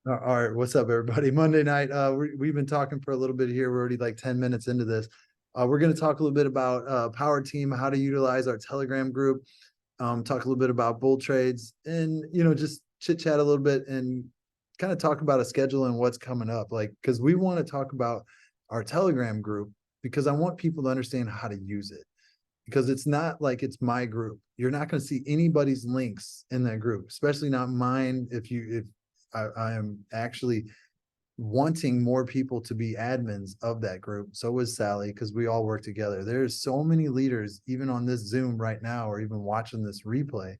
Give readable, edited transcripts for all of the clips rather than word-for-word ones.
All right, what's up, everybody? Monday night. We've been talking for a little bit here. We're already like 10 minutes into this. We're going to talk a little bit about Power Team, how to utilize our Telegram group, talk a little bit about bull trades, and just chit chat a little bit and kind of talk about a schedule and what's coming up. Like, because we want to talk about our Telegram group because I want people to understand how to use it. Because it's not like it's my group. You're not going to see anybody's links in that group, especially not mine. If I am actually wanting more people to be admins of that group. So is Sally, because we all work together. There's so many leaders, even on this Zoom right now, or even watching this replay,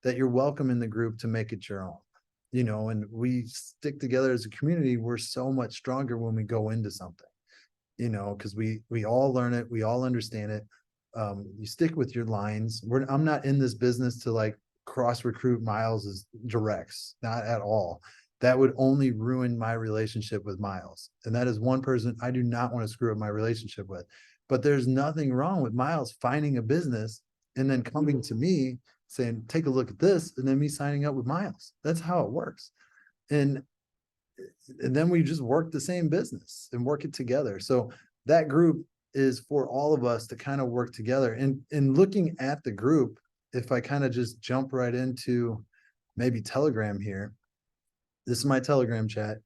that you're welcome in the group to make it your own. And we stick together as a community. We're so much stronger when we go into something, because we all learn it, we all understand it. You stick with your lines. I'm not in this business to like cross recruit Miles as directs, not at all. That would only ruin my relationship with Miles. And that is one person I do not want to screw up my relationship with. But there's nothing wrong with Miles finding a business and then coming to me saying, take a look at this, and then me signing up with Miles. That's how it works. And then we just work the same business and work it together. So that group is for all of us to kind of work together. And in looking at the group, if I kind of just jump right into maybe Telegram here, this is my Telegram chat.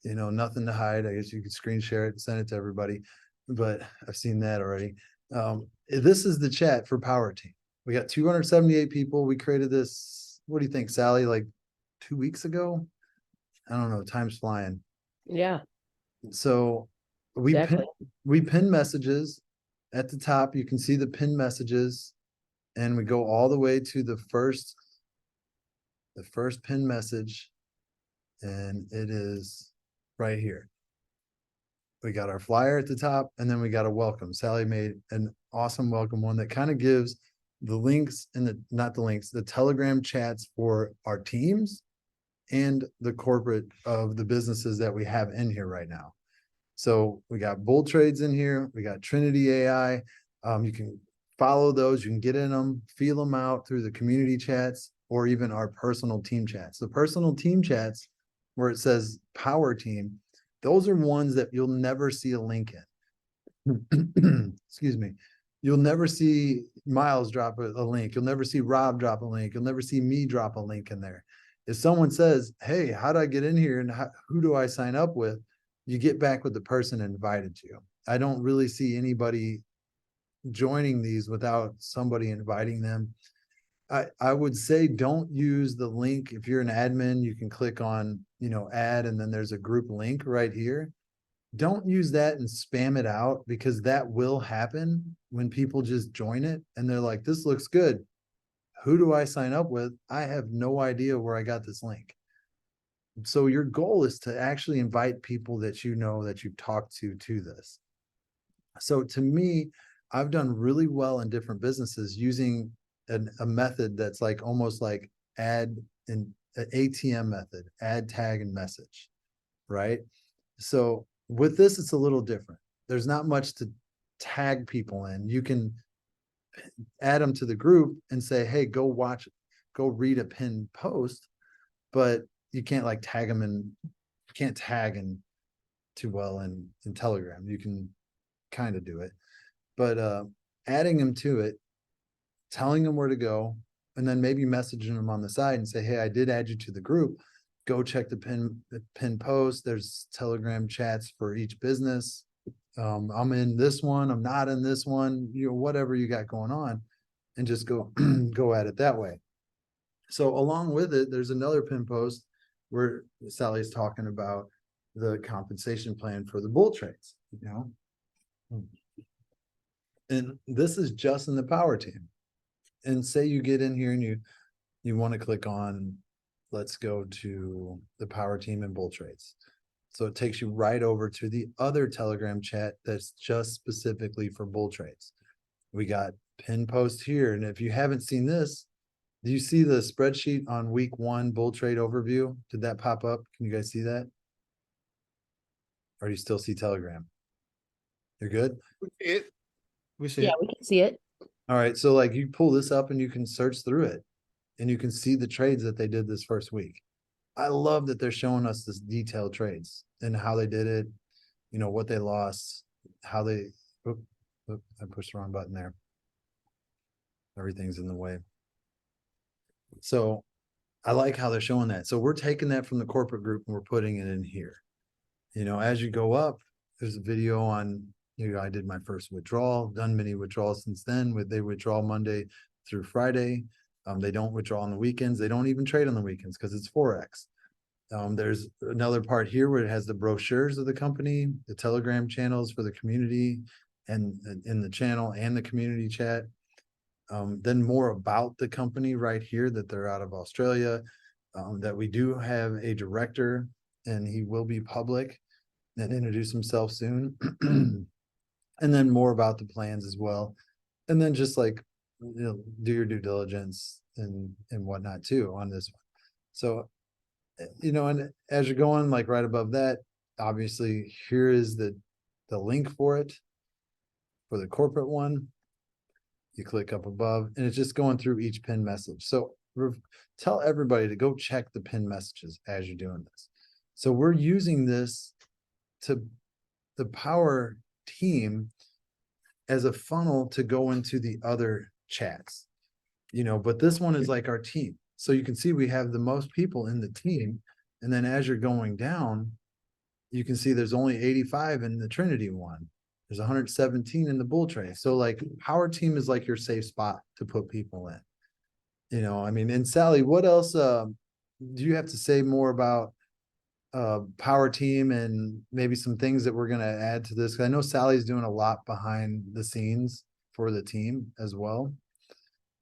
Nothing to hide. I guess you could screen share it and send it to everybody, but I've seen that already. This is the chat for Power Team. We got 278 people. We created this. What do you think, Sally? Like 2 weeks ago? I don't know. Time's flying. Yeah, So exactly. we pin messages at the top. You can see the pin messages, and we go all the way to the first pin message, and it is right here. We got our flyer at the top, and then we got a welcome. Sally made an awesome welcome one that kind of gives the links and not the links, the Telegram chats for our teams and the corporate of the businesses that we have in here right now. So we got bull trades in here. We got Trinity AI. You can follow those. You can get in them, feel them out through the community chats or even our personal team chats. The personal team chats where it says Power Team, those are ones that you'll never see a link in. Excuse me. You'll never see Miles drop a link. You'll never see Rob drop a link. You'll never see me drop a link in there. If someone says, hey, how do I get in here and who do I sign up with? You get back with the person invited you. I don't really see anybody joining these without somebody inviting them. I would say don't use the link. If you're an admin, you can click on, add, and then there's a group link right here. Don't use that and spam it out because that will happen when people just join it and they're like, this looks good. Who do I sign up with? I have no idea where I got this link. So your goal is to actually invite people that that you've talked to this. So to me, I've done really well in different businesses using a method that's like almost like add an ATM method, add, tag, and message, right? So with this, it's a little different. There's not much to tag people in. You can add them to the group and say, hey, go read a pinned post, but you can't like tag them and you can't tag in too well in Telegram. You can kind of do it, but adding them to it, telling them where to go, and then maybe messaging them on the side and say, hey, I did add you to the group. Go check the pin post. There's Telegram chats for each business. I'm in this one. I'm not in this one. Whatever you got going on, and just go go at it that way. So along with it, there's another pin post where Sally's talking about the compensation plan for the bull trades. And this is just in the Power Team. And say you get in here and you want to click on, let's go to the Power Team and bull trades. So it takes you right over to the other Telegram chat that's just specifically for bull trades. We got pin post here. And if you haven't seen this, do you see the spreadsheet on week 1 bull trade overview? Did that pop up? Can you guys see that? Or do you still see Telegram? You're good? We see Yeah, it. we can see it. All right. So like you pull this up and you can search through it and you can see the trades that they did this first week. I love that they're showing us this detailed trades and how they did it, you know, what they lost, how they, I pushed the wrong button there. Everything's in the way. So I like how they're showing that. So we're taking that from the corporate group and we're putting it in here. You know, as you go up, there's a video on, you know, I did my first withdrawal, done many withdrawals since then. They withdraw Monday through Friday. They don't withdraw on the weekends. They don't even trade on the weekends because it's Forex. There's another part here where it has the brochures of the company, the Telegram channels for the community and in the channel and the community chat. Then more about the company right here, that they're out of Australia, that we do have a director and he will be public and introduce himself soon. And then more about the plans as well. And then just like, you know, do your due diligence and whatnot too on this one. So, you know, and as you're going like right above that, obviously here is the link for it, for the corporate one. You click up above and it's just going through each pin message. So tell everybody to go check the pin messages as you're doing this. So we're using this to the power team as a funnel to go into the other chats, you know, but this one is like our team. So you can see we have the most people in the team. And then as you're going down, you can see there's only 85 in the Trinity one. There's 117 in the bull tray. So like power team is like your safe spot to put people in, you know, I mean, and Sally, what else do you have to say more about power team and maybe some things that we're going to add to this? 'Cause I know Sally's doing a lot behind the scenes for the team as well.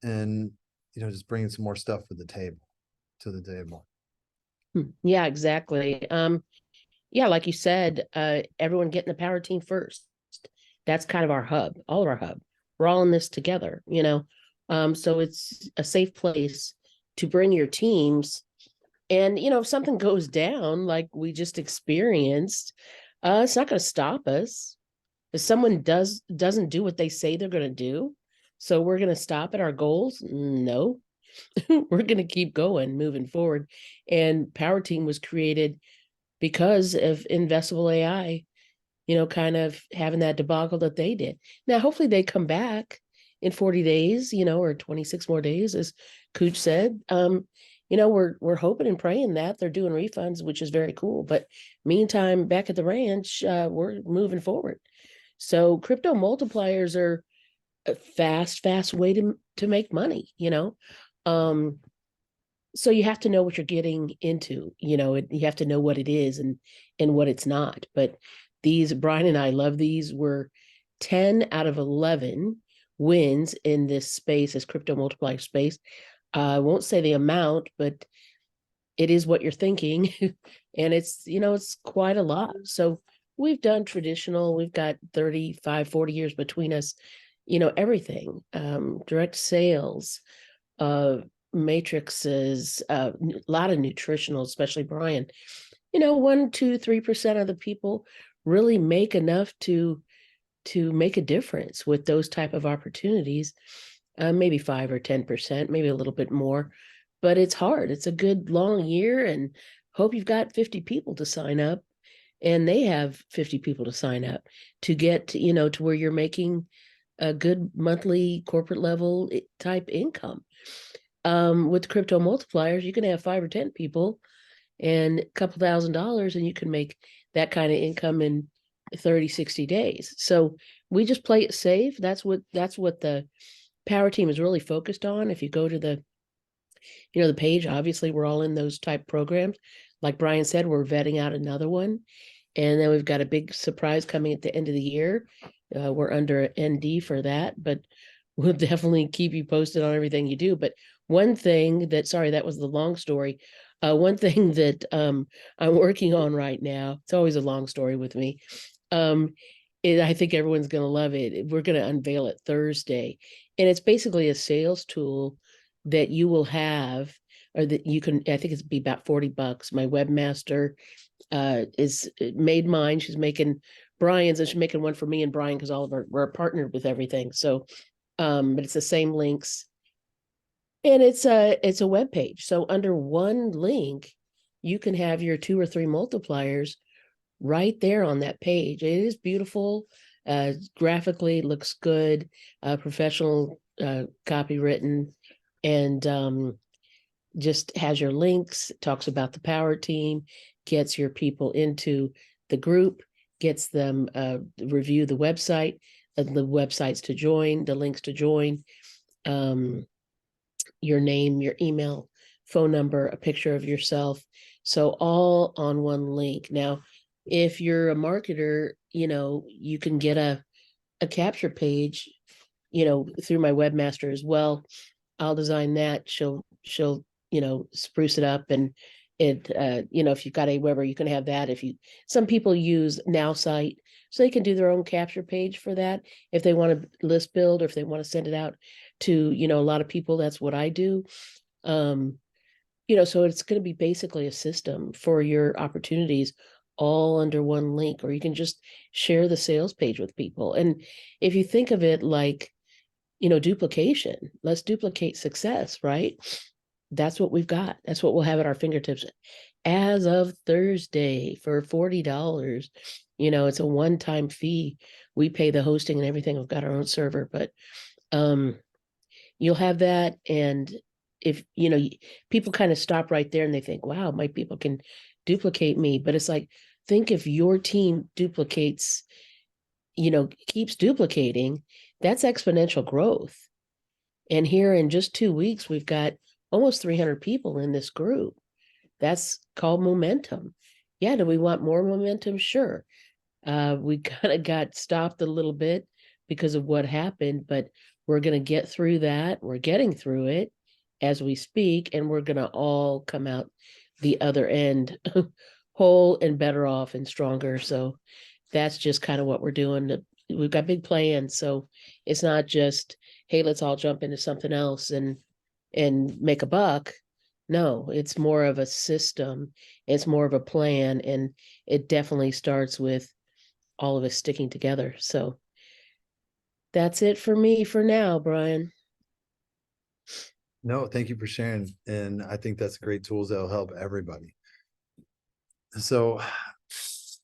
And, you know, just bringing some more stuff to the table. Yeah, exactly. Yeah, like you said, everyone getting the power team first. That's kind of our hub, all of our hub. We're all in this together, you know. So it's a safe place to bring your teams. And, you know, if something goes down, like we just experienced, it's not going to stop us. If someone doesn't do what they say they're going to do, so we're going to stop at our goals? No, we're going to keep going, moving forward. And Power Team was created because of Investable AI, you know, kind of having that debacle that they did. Now, hopefully they come back in 40 days, you know, or 26 more days, as Cooch said. You know, we're hoping and praying that they're doing refunds, which is very cool. But meantime, back at the ranch, we're moving forward. So crypto multipliers are a fast way to make money, you know. So you have to know what you're getting into, you know, you have to know what it is and what it's not. But these, Brian and I love these. We're 10 out of 11 wins in this space, this crypto multiplier space. I won't say the amount, but it is what you're thinking. And it's, you know, it's quite a lot. So we've done traditional, we've got 35, 40 years between us, you know, everything, direct sales, matrices, a lot of nutritional, especially Brian. You know, 1%, 2%, 3% of the people really make enough to make a difference with those type of opportunities. Maybe 5 or 10%, maybe a little bit more, but it's hard. It's a good long year, and hope you've got 50 people to sign up, and they have 50 people to sign up to get, you know, to where you're making a good monthly corporate level type income. With crypto multipliers, you can have 5 or 10 people and a couple $1,000, and you can make that kind of income in 30, 60 days. So we just play it safe. That's what the Power Team is really focused on. If you go to the, you know, the page, obviously we're all in those type programs. Like Brian said, we're vetting out another one. And then we've got a big surprise coming at the end of the year. We're under ND for that, but we'll definitely keep you posted on everything you do. But one thing that, sorry, that was the long story. One thing that I'm working on right now, it's always a long story with me. I think everyone's going to love it. We're going to unveil it Thursday. And it's basically a sales tool that you will have, or that you can, I think it's be about $40. My webmaster is made mine. She's making Brian's, and she's making one for me and Brian, because all of we're partnered with everything. So, but it's the same links. And it's a web page. So under one link, you can have your 2 or 3 multipliers right there on that page. It is beautiful. Graphically looks good, professional copywritten, and just has your links, talks about the power team, gets your people into the group, gets them review the website, the websites to join, the links to join, your name, your email, phone number, a picture of yourself. So all on one link. Now, if you're a marketer, you can get a capture page, through my webmaster as well. I'll design that. She'll spruce it up, and it, if you've got Aweber, you can have that. Some people use NowSite, so they can do their own capture page for that. If they want to list build, or if they want to send it out to, a lot of people, that's what I do. So it's going to be basically a system for your opportunities all under one link, or you can just share the sales page with people. And if you think of it like, duplication, let's duplicate success, right? That's what we've got. That's what we'll have at our fingertips as of Thursday for $40. It's a one-time fee. We pay the hosting and everything. We've got our own server, but you'll have that. And if, people kind of stop right there and they think, wow, my people can duplicate me. But it's like, think if your team duplicates, keeps duplicating, that's exponential growth. And here in just 2 weeks, we've got almost 300 people in this group. That's called momentum. Yeah, do we want more momentum? Sure. We kind of got stopped a little bit because of what happened, but we're going to get through that. We're getting through it as we speak, and we're going to all come out the other end whole and better off and stronger. So that's just kind of what we're doing. We've got big plans. So it's not just, hey, let's all jump into something else and make a buck. No, it's more of a system. It's more of a plan. And it definitely starts with all of us sticking together. So that's it for me for now, Brian. No, thank you for sharing. And I think that's great tools that'll help everybody. So,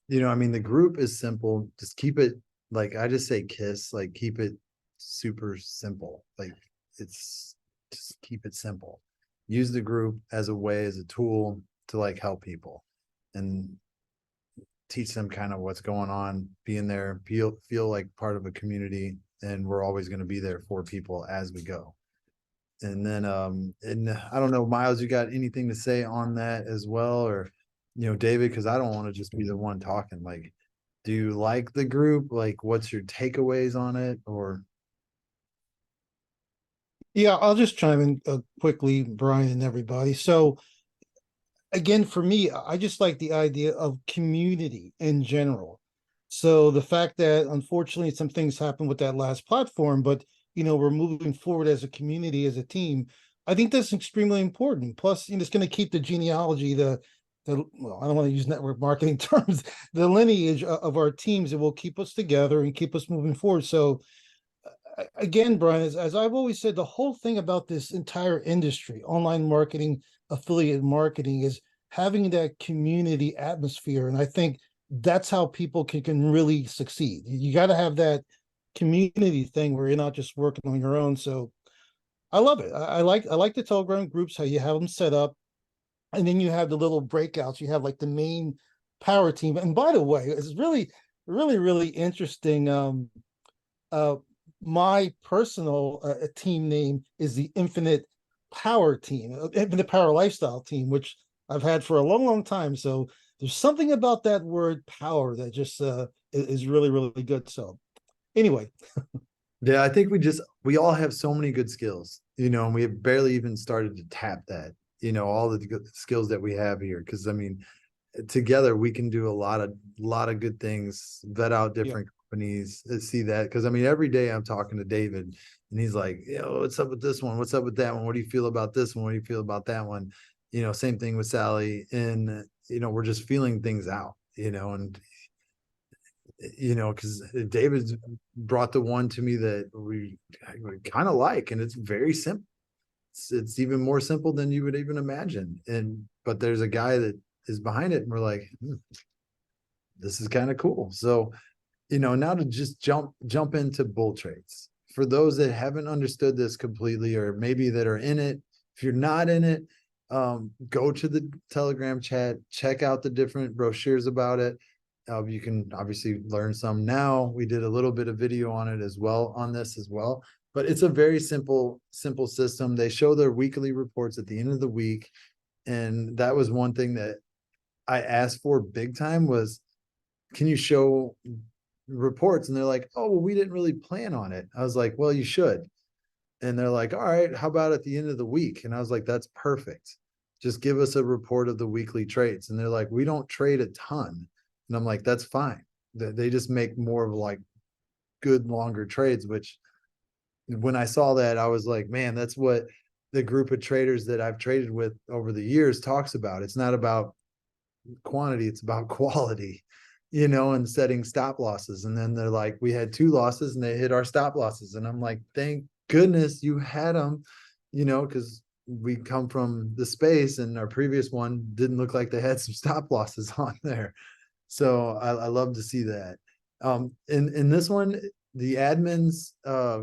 the group is simple. Just keep it, like I just say KISS, like keep it super simple. Like just keep it simple. Use the group as a tool to like help people and teach them kind of what's going on, being there, feel like part of a community, and we're always going to be there for people as we go. And then, and I don't know, Miles, you got anything to say on that as well? Or, David, because I don't want to just be the one talking. Like, do you like the group? Like, what's your takeaways on it? Or Yeah, I'll just chime in quickly, Brian and everybody. So again, for me, I just like the idea of community in general. So the fact that unfortunately some things happened with that last platform, but we're moving forward as a community, as a team. I think that's extremely important. Plus, it's going to keep the genealogy, well, I don't want to use network marketing terms, the lineage of our teams. It will keep us together and keep us moving forward. So again, Brian, as I've always said, the whole thing about this entire industry, online marketing, affiliate marketing, is having that community atmosphere. And I think that's how people can really succeed. You got to have that community thing where you're not just working on your own. So I love it. I like the Telegram groups, how you have them set up. And then you have the little breakouts. You have like the main power team. And by the way, it's really, really, really interesting. My personal team name is the Infinite Power Team, Infinite Power Lifestyle Team, which I've had for a long, long time. So there's something about that word power that just is really, really good. So anyway. yeah, I think we all have so many good skills, and we have barely even started to tap that, all the good skills that we have here. Cause together we can do a lot of good things, vet out different companies, see that. Cause every day I'm talking to David and he's like, what's up with this one? What's up with that one? What do you feel about this one? What do you feel about that one? Same thing with Sally. And, we're just feeling things out, and because David brought the one to me that we kind of like, and it's very simple. It's even more simple than you would even imagine. But there's a guy that is behind it. And we're like, this is kind of cool. So, now to just jump into bull trades. For those that haven't understood this completely, or maybe that are in it, if you're not in it, go to the Telegram chat, check out the different brochures about it. You can obviously learn some now. We did a little bit of video on it as well, on this as well. But it's a very simple system. They show their weekly reports at the end of the week. And that was one thing that I asked for big time was, can you show reports? And they're like, oh, well, we didn't really plan on it. I was like, well, you should. And they're like, all right, how about at the end of the week? And I was like, that's perfect. Just give us a report of the weekly trades. And they're like, we don't trade a ton. And I'm like, that's fine. They just make more of like good longer trades, which when I saw that, I was like, man, that's what the group of traders that I've traded with over the years talks about. It's not about quantity, it's about quality, and setting stop losses. And then they're like, we had 2 losses and they hit our stop losses. And I'm like, thank goodness you had them, because we come from the space and our previous one didn't look like they had some stop losses on there. So I love to see that. In this one, the admins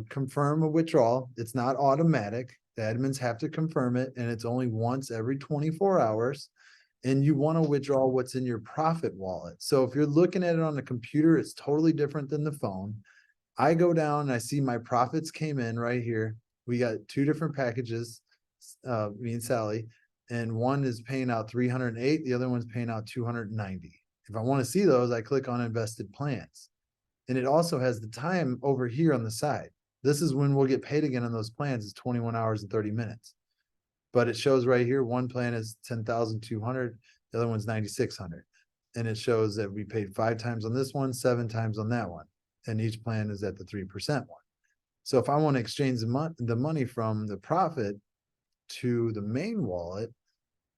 confirm a withdrawal. It's not automatic. The admins have to confirm it, and it's only once every 24 hours. And you want to withdraw what's in your profit wallet. So if you're looking at it on the computer, it's totally different than the phone. I go down and I see my profits came in right here. We got 2 different packages, me and Sally, and one is paying out 308, the other one's paying out 290. If I want to see those, I click on invested plans. And it also has the time over here on the side. This is when we'll get paid again on those plans. It's 21 hours and 30 minutes. But it shows right here, one plan is 10,200, the other one's 9,600. And it shows that we paid 5 times on this one, 7 times on that one. And each plan is at the 3% one. So if I want to exchange the money from the profit to the main wallet,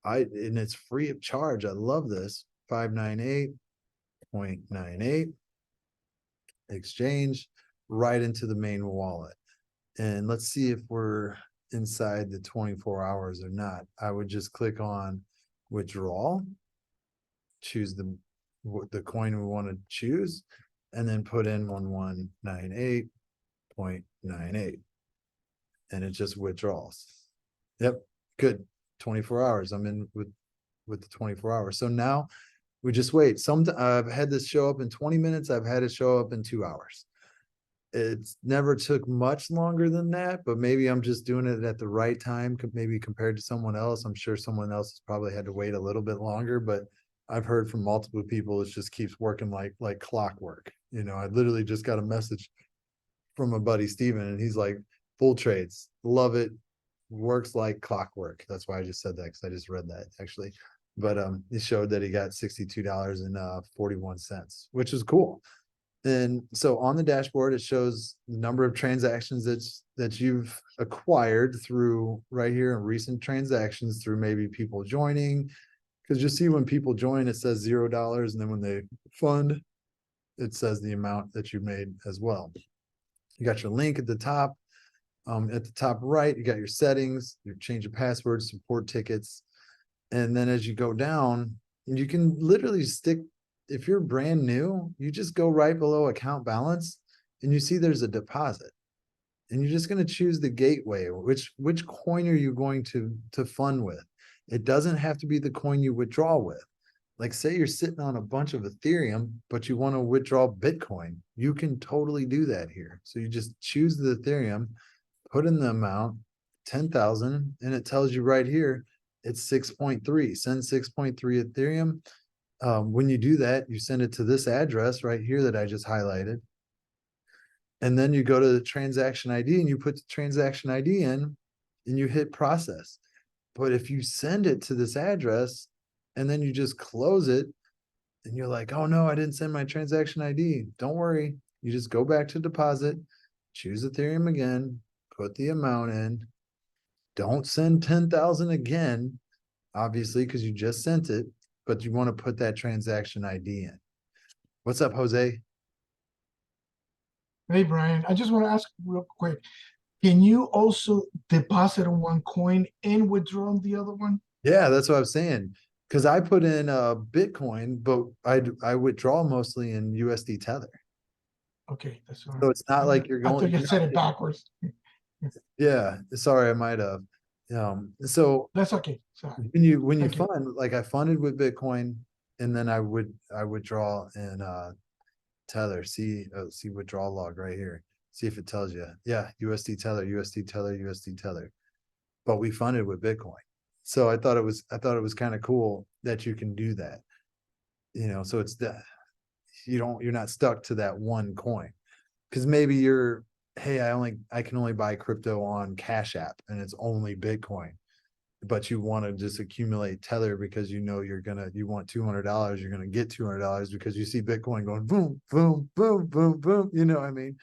and it's free of charge. I love this. 598.98 exchange right into the main wallet. And let's see if we're inside the 24 hours or not. I would just click on withdrawal, choose the coin we want to choose, and then put in 1198.98, and it just withdraws. Yep, good. 24 hours. I'm in with the 24 hours. So now we just wait. I've had this show up in 20 minutes. I've had it show up in 2 hours. It's never took much longer than that, but maybe I'm just doing it at the right time, maybe compared to someone else. I'm sure someone else has probably had to wait a little bit longer, but I've heard from multiple people, it just keeps working like clockwork. I literally just got a message from a buddy, Steven, and he's like, full trades, love it, works like clockwork. That's why I just said that, because I just read that actually. But he showed that he got $62.41, which is cool. And so on the dashboard, it shows the number of transactions that you've acquired through right here, in recent transactions through maybe people joining. Because you see when people join, it says $0, and then when they fund, it says the amount that you made as well. You got your link at the top. At the top right, you got your settings, your change of password, support tickets. And then as you go down, you can literally if you're brand new, you just go right below account balance and you see there's a deposit. And you're just going to choose the gateway. Which coin are you going to fund with? It doesn't have to be the coin you withdraw with. Like, say you're sitting on a bunch of Ethereum, but you want to withdraw Bitcoin. You can totally do that here. So you just choose the Ethereum, put in the amount, 10,000, and it tells you right here, it's 6.3. Send 6.3 Ethereum. When you do that, you send it to this address right here that I just highlighted. And then you go to the transaction ID and you put the transaction ID in and you hit process. But if you send it to this address and then you just close it and you're like, oh no, I didn't send my transaction ID. Don't worry. You just go back to deposit, choose Ethereum again, put the amount in. Don't send 10,000 again, obviously, because you just sent it, but you want to put that transaction ID in. What's up, Jose? Hey, Brian, I just want to ask real quick. Can you also deposit on one coin and withdraw on the other one? Yeah, that's what I was saying. Cause I put in Bitcoin, but I withdraw mostly in USD Tether. Okay, that's all So right. it's not like you're I going. thought you you're said not it backwards. Yeah, sorry, I might have. So That's okay, sorry. when you Thank you. fund, like I funded with Bitcoin, and then I withdraw in Tether. See withdrawal log right here. See if it tells you. Yeah, USD Tether, USD Tether, USD Tether. But we funded with Bitcoin. So I thought it was kind of cool that you can do that. So it's that you're not stuck to that one coin. Because maybe hey, I can only buy crypto on Cash App and it's only Bitcoin. But you want to just accumulate Tether because you want $200, you're gonna get $200 because you see Bitcoin going boom, boom, boom, boom, boom. You know what I mean?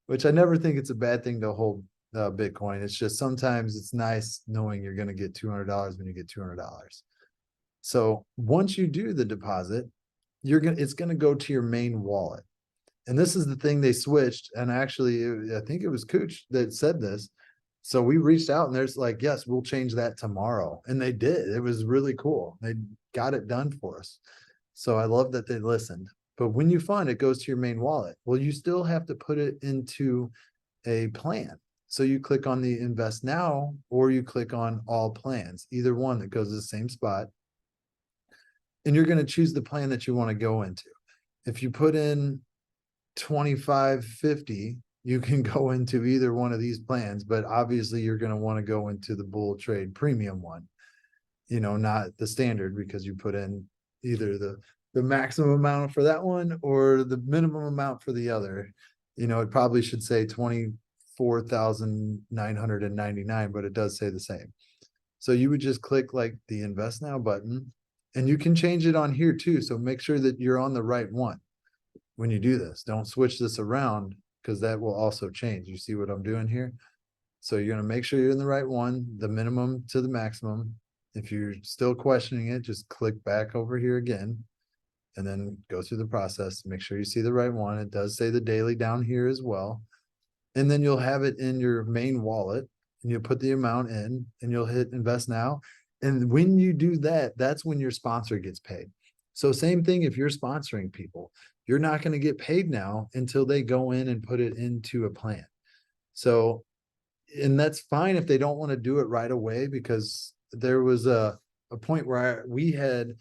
Which I never think it's a bad thing to hold Bitcoin. It's just sometimes it's nice knowing you're gonna get $200 when you get $200. So once you do the deposit, it's gonna go to your main wallet. And this is the thing they switched. And actually, I think it was Cooch that said this. So we reached out and there's like, yes, we'll change that tomorrow. And they did. It was really cool. They got it done for us. So I love that they listened. But when you fund, it goes to your main wallet. Well, you still have to put it into a plan. So you click on the invest now, or you click on all plans, either one that goes to the same spot. And you're going to choose the plan that you want to go into. If you put in 25.50, you can go into either one of these plans, but obviously you're going to want to go into the bull trade premium one, not the standard, because you put in either the maximum amount for that one or the minimum amount for the other. It probably should say 24,999, but it does say the same. So you would just click like the invest now button, and you can change it on here too. So make sure that you're on the right one when you do this. Don't switch this around, because that will also change. You see what I'm doing here? So you're going to make sure you're in the right one, the minimum to the maximum. If you're still questioning it, just click back over here again and then go through the process. Make sure you see the right one. It does say the daily down here as well. And then you'll have it in your main wallet, and you'll put the amount in and you'll hit invest now. And when you do that, that's when your sponsor gets paid. So same thing, if you're sponsoring people, you're not going to get paid now until they go in and put it into a plan. So, and that's fine if they don't want to do it right away, because there was a point where we had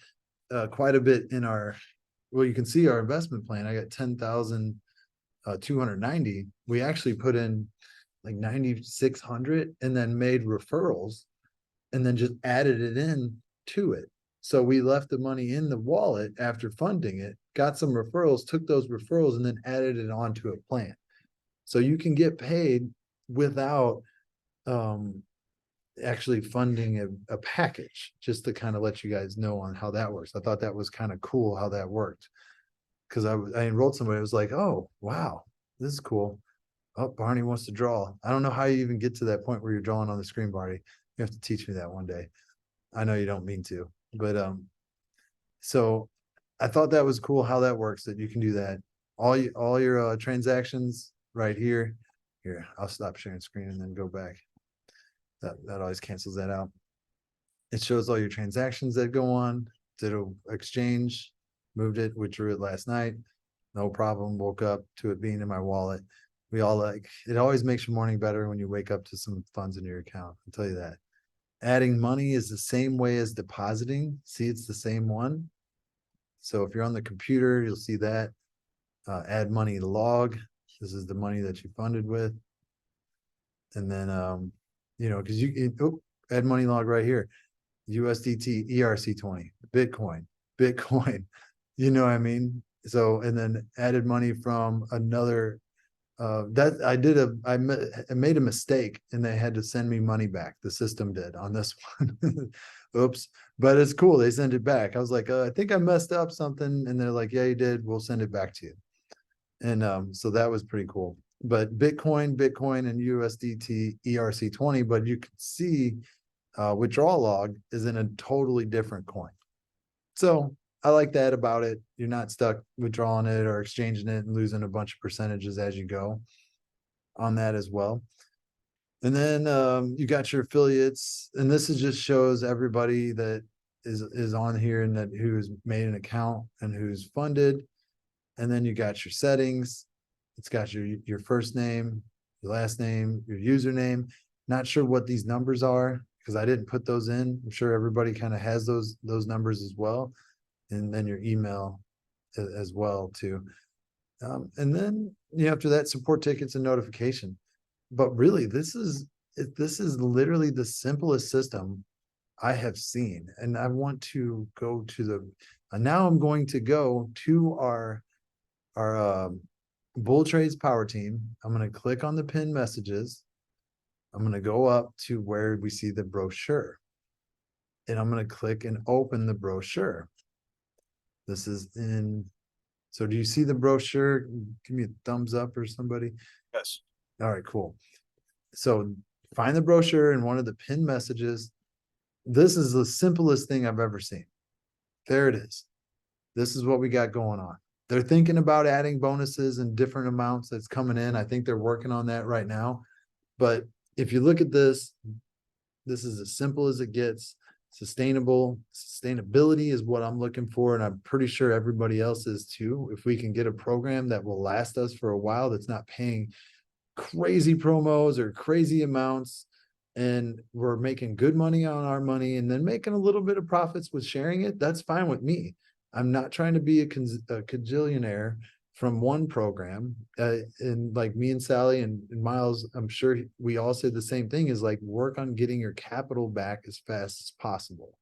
quite a bit in you can see our investment plan. I got 10,290. We actually put in like 9,600 and then made referrals and then just added it in to it. So we left the money in the wallet after funding it, got some referrals, took those referrals, and then added it onto a plan. So you can get paid without actually funding a package, just to kind of let you guys know on how that works. I thought that was kind of cool how that worked, because I enrolled somebody. It was like, oh, wow, this is cool. Oh, Barney wants to draw. I don't know how you even get to that point where you're drawing on the screen, Barney. You have to teach me that one day. I know you don't mean to, but so I thought that was cool how that works, that you can do that. All your transactions right here. Here, I'll stop sharing screen and then go back. That always cancels that out. It shows all your transactions that go on. Did an exchange, moved it, withdrew it last night. No problem. Woke up to it being in my wallet. We all it always makes your morning better when you wake up to some funds in your account. I'll tell you that. Adding money is the same way as depositing. See, it's the same one. So if you're on the computer, you'll see that. Add money log. This is the money that you funded with. And then, because add money log right here. USDT, ERC20, Bitcoin. You know what I mean? So, and then added money from another that I made a mistake and they had to send me money back. The system did on this one. Oops, but it's cool. They sent it back. I was like, I think I messed up something. And they're like, yeah, you did. We'll send it back to you. And so that was pretty cool. But Bitcoin and USDT ERC20, but you can see withdrawal log is in a totally different coin. So I like that about it. You're not stuck withdrawing it or exchanging it and losing a bunch of percentages as you go on that as well. And then you got your affiliates, and this just shows everybody that is on here, and that who's made an account and who's funded. And then you got your settings. It's got your first name, your last name, your username. Not sure what these numbers are because I didn't put those in. I'm sure everybody kind of has those numbers as well. And then your email as well too. And then after that, support tickets and notification. But really, this is literally the simplest system I have seen. And I want to go to now I'm going to go to our Bull Trades Power Team. I'm going to click on the pin messages. I'm going to go up to where we see the brochure. And I'm going to click and open the brochure. This is in. So do you see the brochure? Give me a thumbs up or somebody. Yes. All right, cool. So find the brochure in one of the pin messages. This is the simplest thing I've ever seen. There it is. This is what we got going on. They're thinking about adding bonuses and different amounts that's coming in. I think they're working on that right now. But if you look at this, this is as simple as it gets. Sustainability is what I'm looking for, and I'm pretty sure everybody else is too. If we can get a program that will last us for a while, that's not paying crazy promos or crazy amounts, and we're making good money on our money and then making a little bit of profits with sharing it, that's fine with me. I'm not trying to be a cajillionaire from one program. And like me and Sally and Miles, I'm sure we all said the same thing, is like, work on getting your capital back as fast as possible,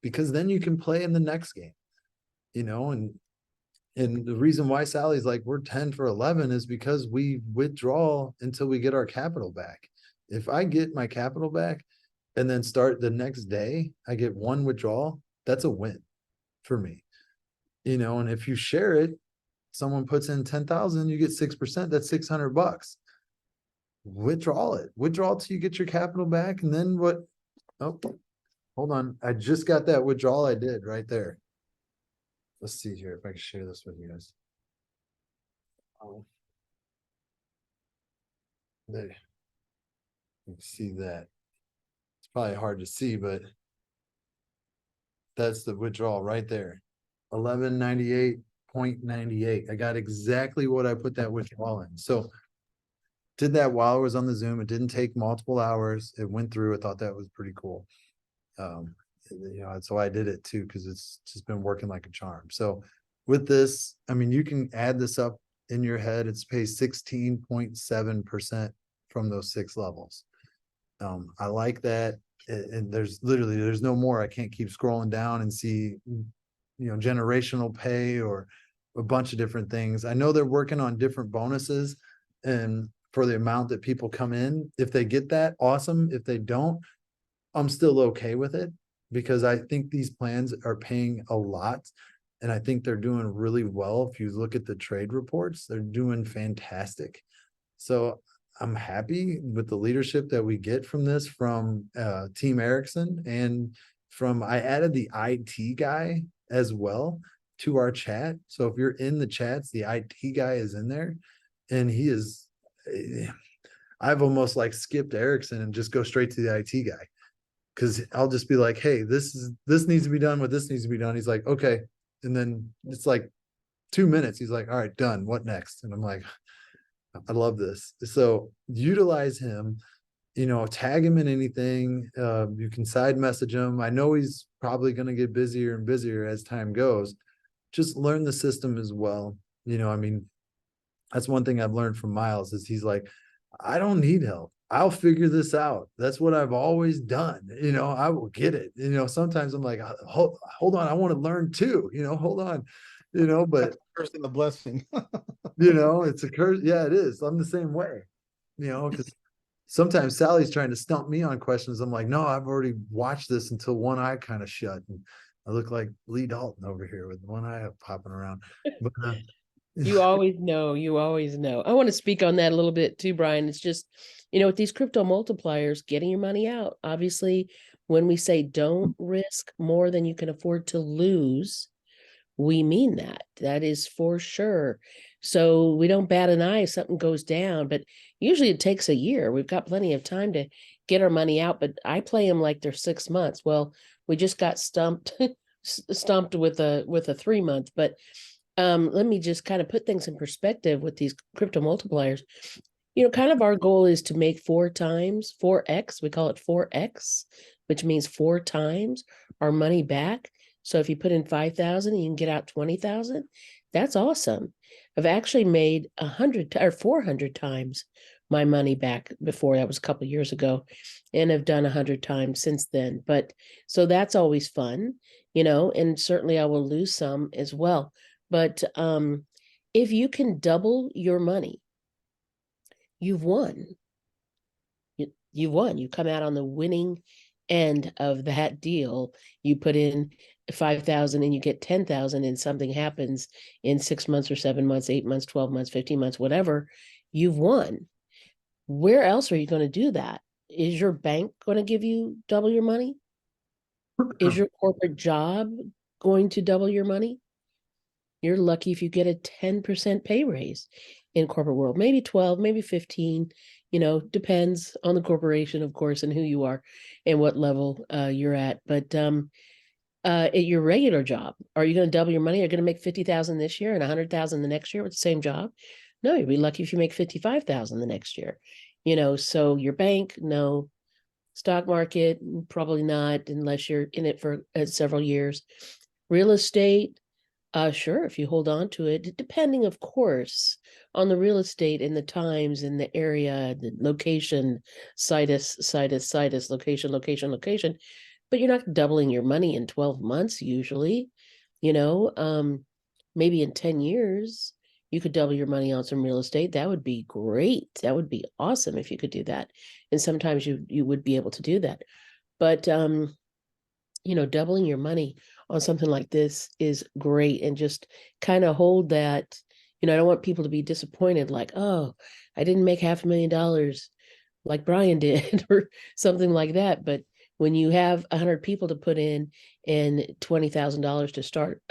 because then you can play in the next game, and the reason why Sally's like, we're 10 for 11 is because we withdraw until we get our capital back. If I get my capital back and then start the next day, I get one withdrawal, that's a win for me. And if you share it, someone puts in 10,000, you get 6%, that's $600. Withdraw till you get your capital back. And then what? Oh, hold on. I just got that withdrawal I did right there. Let's see here if I can share this with you guys. There. You can see that. It's probably hard to see, but that's the withdrawal right there. 1198.98. I got exactly what I put that withdrawal in. So did that while I was on the Zoom. It didn't take multiple hours. It went through. I thought that was pretty cool. So I did it too, because it's just been working like a charm. So with this, I mean, you can add this up in your head. It's pays 16.7% from those 6 levels. I like that. And there's no more. I can't keep scrolling down and see, generational pay or a bunch of different things. I know they're working on different bonuses and for the amount that people come in. If they get that, awesome. If they don't, I'm still okay with it, because I think these plans are paying a lot. And I think they're doing really well. If you look at the trade reports, they're doing fantastic. So I'm happy with the leadership that we get from this, from Team Erickson, and I added the IT guy as well to our chat. So if you're in the chats, the IT guy is in there, and he is, I've almost like skipped Erickson and just go straight to the IT guy, because I'll just be like, hey, this needs to be done, what this needs to be done. He's like, okay. And then it's like 2 minutes. He's like, all right, done. What next? And I'm like, I love this. So utilize him, tag him in anything. You can side message him. I know he's probably going to get busier and busier as time goes. Just learn the system as well. I mean, that's one thing I've learned from Miles, is he's like, I don't need help. I'll figure this out. That's what I've always done. I will get it. Sometimes I'm like, hold on, I want to learn too. Hold on. But Curse and the blessing. it's a curse. Yeah, it is. I'm the same way. Because sometimes Sally's trying to stump me on questions. I'm like, no, I've already watched this until one eye kind of shut, and I look like Lee Dalton over here with one eye popping around. But You always know. I want to speak on that a little bit too, Brian. It's just, with these crypto multipliers, getting your money out. Obviously, when we say don't risk more than you can afford to lose, we mean that. That is for sure. So we don't bat an eye if something goes down, but usually it takes a year. We've got plenty of time to get our money out, but I play them like they're 6 months. Well, We just got stumped stumped with a 3 month, but let me just kind of put things in perspective with these crypto multipliers. Kind of our goal is to make 4x, we call it 4x, which means 4 times our money back. So if you put in 5,000, you can get out 20,000. That's awesome. I've actually made 100 or 400 times my money back before. That was a couple of years ago, and I've done 100 times since then. But so that's always fun, and certainly I will lose some as well. But if you can double your money, you've won. You've won. You come out on the winning end of that deal. You put in 5,000 and you get 10,000, and something happens in 6 months or 7 months, 8 months, 12 months, 15 months, whatever. You've won. Where else are you going to do that? Is your bank going to give you double your money? Is your corporate job going to double your money? You're lucky if you get a 10% pay raise in corporate world, maybe 12, maybe 15, depends on the corporation, of course, and who you are and what level you're at. But at your regular job, are you going to double your money? Are you going to make 50,000 this year and 100,000 the next year with the same job? No, you'll be lucky if you make 55,000 the next year. So your bank, no. Stock market, probably not, unless you're in it for several years. Real estate, sure, if you hold on to it, depending, of course, on the real estate and the times and the area, the location, situs, location. But you're not doubling your money in 12 months usually. Maybe in 10 years, you could double your money on some real estate. That would be great. That would be awesome if you could do that. And sometimes you would be able to do that. But doubling your money on something like this is great, and just kind of hold that. I don't want people to be disappointed, like, oh, I didn't make $500,000 like Brian did or something like that. But when you have 100 people to put in and $20,000 to start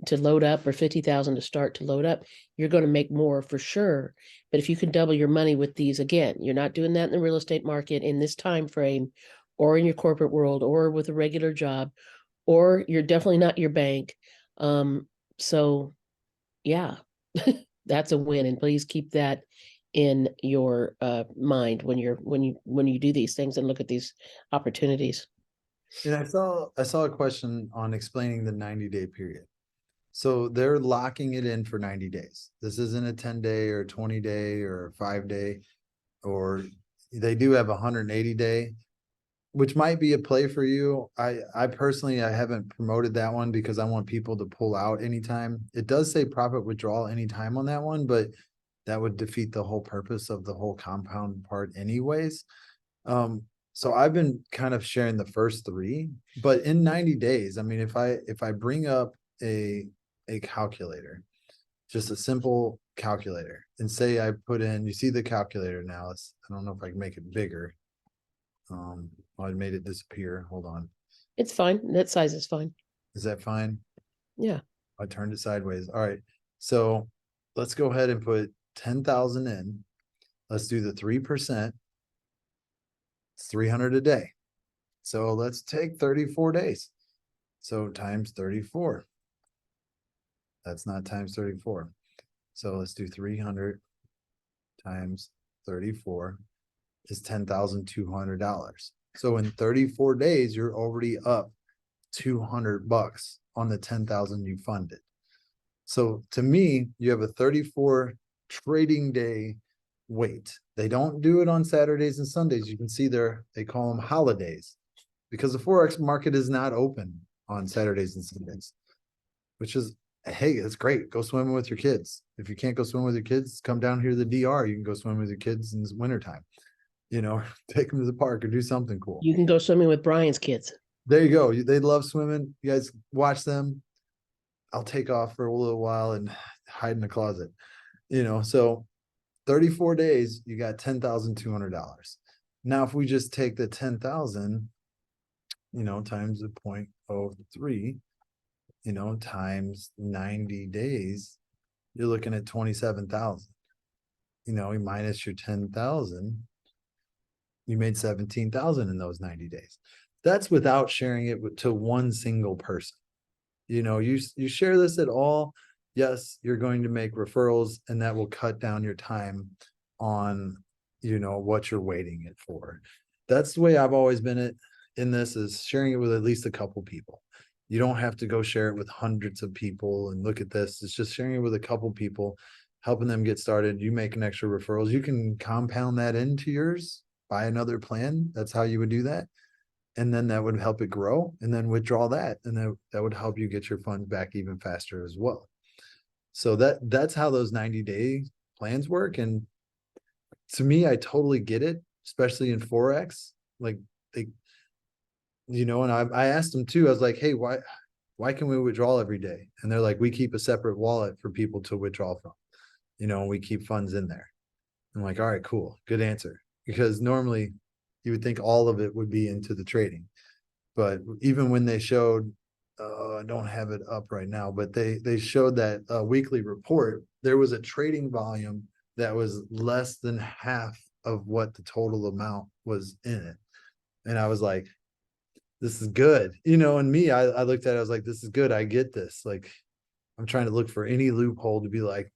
to load up, or 50,000 to start to load up, you're going to make more for sure. But if you can double your money with these, again, you're not doing that in the real estate market in this time frame, or in your corporate world, or with a regular job, or you're definitely not your bank. So yeah, that's a win. And please keep that in your mind when you do these things and look at these opportunities. And I saw a question on explaining the 90-day period. So they're locking it in for 90 days. This isn't a 10-day or 20-day or 5-day, or they do have a 180-day, which might be a play for you. I personally, I haven't promoted that one because I want people to pull out anytime. It does say profit withdrawal anytime on that one, but that would defeat the whole purpose of the whole compound part anyways. So I've been kind of sharing the first 3, but in 90 days, I mean, if I bring up a calculator, just a simple calculator, and say I put in, you see the calculator now, I don't know if I can make it bigger. I made it disappear. Hold on. It's fine. That size is fine. Is that fine? Yeah. I turned it sideways. All right. So let's go ahead and put 10,000 in. Let's do the 3%. It's 300 a day. So let's take 34 days. So times 34. That's not times 34. So let's do 300 times 34 is $10,200. So in 34 days, you're already up $200 on the 10,000 you funded. So to me, you have a 34 trading day wait. They don't do it on Saturdays and Sundays. You can see they call them holidays, because the Forex market is not open on Saturdays and Sundays, which is, hey, that's great. Go swimming with your kids. If you can't go swim with your kids, come down here to the DR. You can go swim with your kids in the wintertime. Take them to the park or do something cool. You can go swimming with Brian's kids. There you go. They love swimming. You guys watch them. I'll take off for a little while and hide in the closet. So 34 days, you got $10,200. Now, if we just take the 10,000, times the 0.03, times 90 days, you're looking at 27,000. You minus your 10,000, you made 17,000 in those 90 days. That's without sharing it to one single person. You share this at all, yes, you're going to make referrals, and that will cut down your time on, what you're waiting it for. That's the way I've always been in this, is sharing it with at least a couple people. You don't have to go share it with hundreds of people and look at this. It's just sharing it with a couple people, helping them get started. You make an extra referrals. You can compound that into yours, buy another plan. That's how you would do that. And then that would help it grow, and then withdraw that. And that would help you get your funds back even faster as well. So that's how those 90-day plans work. And to me, I totally get it, especially in Forex. Like and I asked them too, I was like, hey, why can we withdraw every day? And they're like, we keep a separate wallet for people to withdraw from, we keep funds in there. I'm like, all right, cool. Good answer. Because normally you would think all of it would be into the trading. But even when they showed, I don't have it up right now, but they showed that weekly report, there was a trading volume that was less than half of what the total amount was in it. And I was like, this is good. And me, I looked at it, I was like, this is good. I get this. Like, I'm trying to look for any loophole to be like,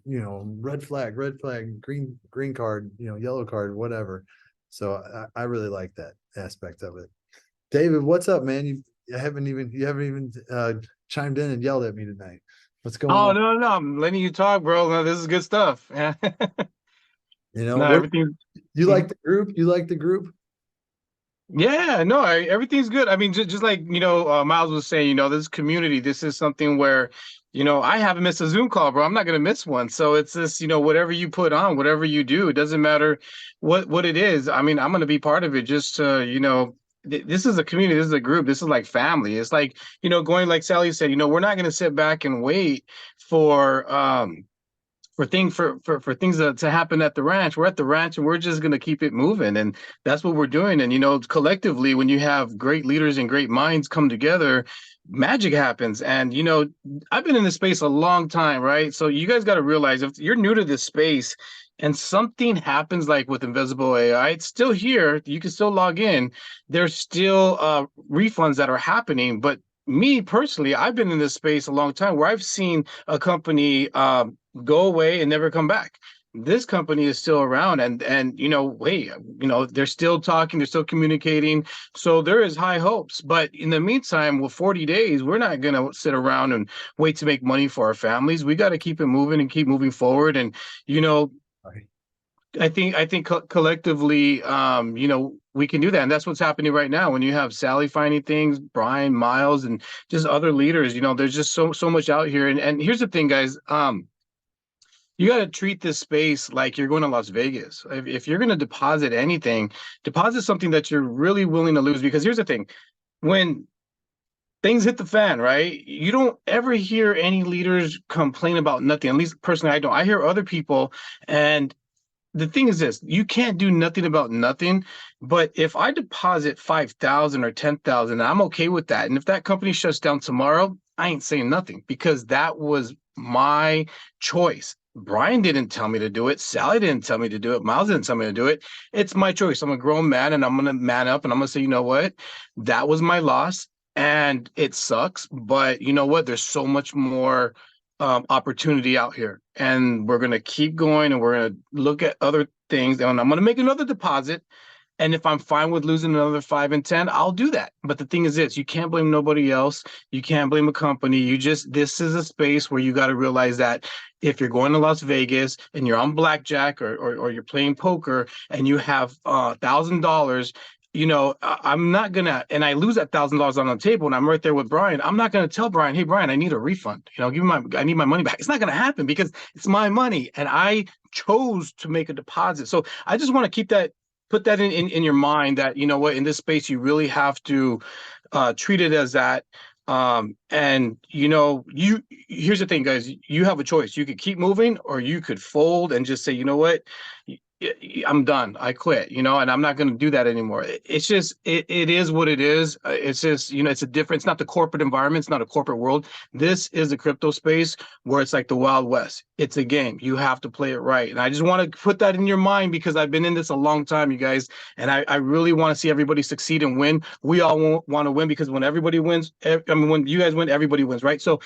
red flag, green card, yellow card, whatever. So I really like that aspect of it. David, what's up, man? You haven't even chimed in and yelled at me tonight. What's going Oh, on? no, I'm letting you talk, bro. No, this is good stuff. No, everything. You like the group? You like the group? Yeah, no, everything's good. I mean, just like, Miles was saying, this community, this is something where, I haven't missed a Zoom call, bro. I'm not going to miss one. So it's this, whatever you put on, whatever you do, it doesn't matter what it is. I mean, I'm going to be part of it just to, this is a community, this is a group, this is like family. It's like, going like Sally said, we're not going to sit back and wait for things to happen at the ranch. We're at the ranch and we're just going to keep it moving, and that's what we're doing. And collectively, when you have great leaders and great minds come together, magic happens. And I've been in this space a long time, right? So you guys got to realize, if you're new to this space and something happens like with Invisible AI, it's still here, you can still log in, there's still refunds that are happening. But me personally, I've been in this space a long time where I've seen a company go away and never come back. This company is still around, and they're still talking, they're still communicating. So there is high hopes. But in the meantime, with 40 days, we're not going to sit around and wait to make money for our families. We got to keep it moving and keep moving forward. And, Right. I think collectively, we can do that. And that's what's happening right now. When you have Sally finding things, Brian, Miles, and just other leaders, there's just so much out here. And here's the thing, guys. You got to treat this space like you're going to Las Vegas. If you're going to deposit anything, deposit something that you're really willing to lose. Because here's the thing. When things hit the fan, right? You don't ever hear any leaders complain about nothing. At least personally, I don't. I hear other people, and the thing is this: you can't do nothing about nothing. But if I deposit 5,000 or 10,000, I'm okay with that. And if that company shuts down tomorrow, I ain't saying nothing, because that was my choice. Brian didn't tell me to do it. Sally didn't tell me to do it. Miles didn't tell me to do it. It's my choice. I'm a grown man, and I'm going to man up, and I'm going to say, you know what? That was my loss, and it sucks. But you know what? There's so much more opportunity out here, and we're going to keep going, and we're going to look at other things, and I'm going to make another deposit. And if I'm fine with losing another 5 and 10, I'll do that. But the thing is this: you can't blame nobody else. You can't blame a company. This is a space where you got to realize that if you're going to Las Vegas and you're on blackjack or you're playing poker and you have $1,000, I'm not gonna, and I lose that $1,000 on the table and I'm right there with Brian, I'm not gonna tell Brian, hey Brian, I need a refund. I need my money back. It's not gonna happen, because it's my money and I chose to make a deposit. So I just want to put that in your mind, that in this space you really have to treat it as that. And here's the thing, guys: you have a choice. You could keep moving, or you could fold and just say, you know what, I'm done. I quit, you know, and I'm not going to do that anymore. It's just, it is what it is. It's just, you know, it's a different, it's not the corporate environment. It's not a corporate world. This is the crypto space where it's like the Wild West. It's a game. You have to play it right. And I just want to put that in your mind because I've been in this a long time, you guys. And I really want to see everybody succeed and win. We all want to win because when everybody wins, I mean, when you guys win, everybody wins, right? So,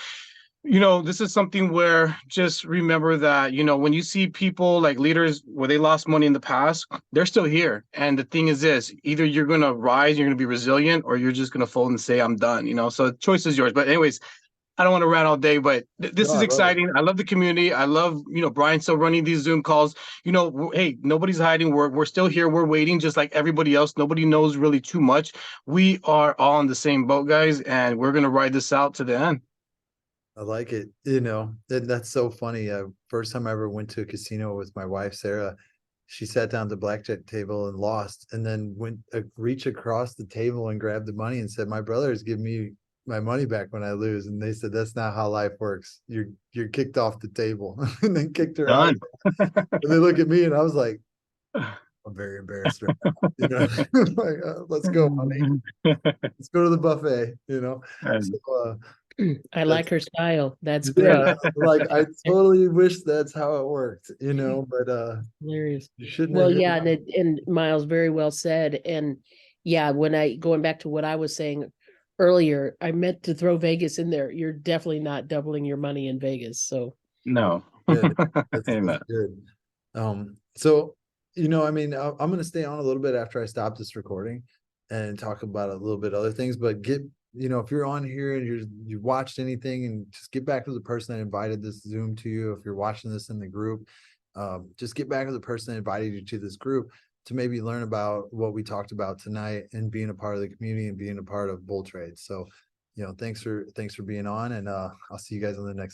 you know, this is something where just remember that, you know, when you see people like leaders where they lost money in the past, they're still here. And the thing is this, either you're going to rise, you're going to be resilient, or you're just going to fold and say, I'm done, you know, so the choice is yours. But anyways, I don't want to rant all day, but this No, I is love it. exciting. I love the community. I love, you know, Brian still running these Zoom calls. You know, hey, nobody's hiding. We're still here. We're waiting just like everybody else. Nobody knows really too much. We are all in the same boat, guys, and we're going to ride this out to the end. I like it. You know, that's so funny. First time I ever went to a casino with my wife, Sarah, she sat down at the blackjack table and lost, and then went reach across the table and grabbed the money and said, "My brothers give me my money back when I lose." And they said, "That's not how life works. You're kicked off the table," and then kicked her out. Done. And they look at me, and I was like, I'm very embarrassed right now. You know, like, let's go, honey. Let's go to the buffet. You know. And- So, I like her style. That's yeah, great. like I totally wish that's how it worked, you know, but Hilarious. you shouldn't Well, have yeah, and Miles, very well said. And yeah, going back to what I was saying earlier, I meant to throw Vegas in there. You're definitely not doubling your money in Vegas. So No. Good. That's Amen. good. So you know, I mean, I'm gonna stay on a little bit after I stop this recording and talk about a little bit other things, but you know, if you're on here and you watched anything, and just get back to the person that invited this Zoom to you. If you're watching this in the group, just get back to the person that invited you to this group to maybe learn about what we talked about tonight and being a part of the community and being a part of Bull Trade. So, you know, thanks for being on, and I'll see you guys on the next Zoom.